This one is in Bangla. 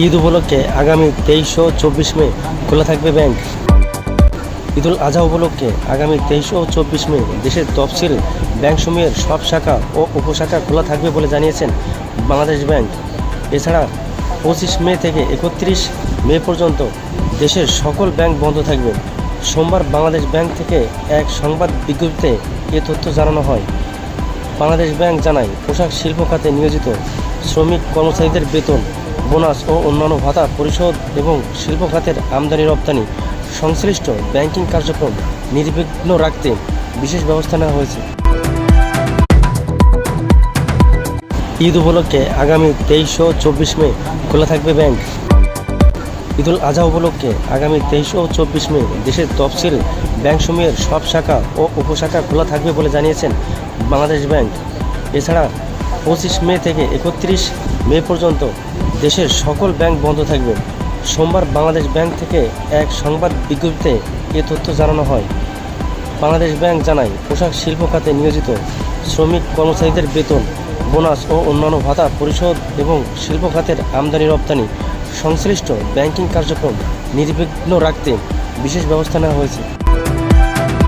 ঈদ উপলক্ষে আগামী 23 ও 24 মে খোলা থাকবে ব্যাংক। ঈদুল আজহা উপলক্ষে আগামী 23 ও 24 মে দেশের তফসিল ব্যাংকসমূহের সব শাখা ও উপশাখা খোলা থাকবে বলে জানিয়েছেন বাংলাদেশ ব্যাংক। এছাড়া 25 মে থেকে 31 মে পর্যন্ত দেশের সকল ব্যাংক বন্ধ থাকবে। সোমবার বাংলাদেশ ব্যাংক থেকে এক সংবাদ বিজ্ঞপ্তিতে এ তথ্য জানানো হয়। বাংলাদেশ ব্যাংক জানায়, পোশাক শিল্প খাতে নিয়োজিত শ্রমিক কর্মচারীদের বেতন, বোনাস ও অন্যান্য ভাতা পরিশোধ এবং শিল্প খাতের আমদানি রপ্তানি সংশ্লিষ্ট ব্যাংকিং কার্যক্রম নির্বিঘ্ন রাখতে বিশেষ ব্যবস্থা নেওয়া হয়েছে। ঈদ উপলক্ষে আগামী 23 ও 24 মে খোলা থাকবে ব্যাংক। ঈদুল আজহা উপলক্ষে আগামী 23 ও 24 মে দেশের তফসিল ব্যাংকসমূহের সব শাখা ও উপশাখা খোলা থাকবে বলে জানিয়েছেন বাংলাদেশ ব্যাংক। এছাড়া 25 মে থেকে 31 মে পর্যন্ত দেশের সকল ব্যাংক বন্ধ থাকবে। সোমবার বাংলাদেশ ব্যাংক থেকে এক সংবাদ বিজ্ঞপ্তিতে এ তথ্য জানানো হয়। বাংলাদেশ ব্যাংক জানায়, পোশাক শিল্প খাতে নিয়োজিত শ্রমিক কর্মচারীদের বেতন, বোনাস ও অন্যান্য ভাতা পরিশোধ এবং শিল্প খাতের আমদানি রপ্তানি সংশ্লিষ্ট ব্যাংকিং কার্যক্রম নির্বিঘ্ন রাখতে বিশেষ ব্যবস্থা নেওয়া হয়েছে।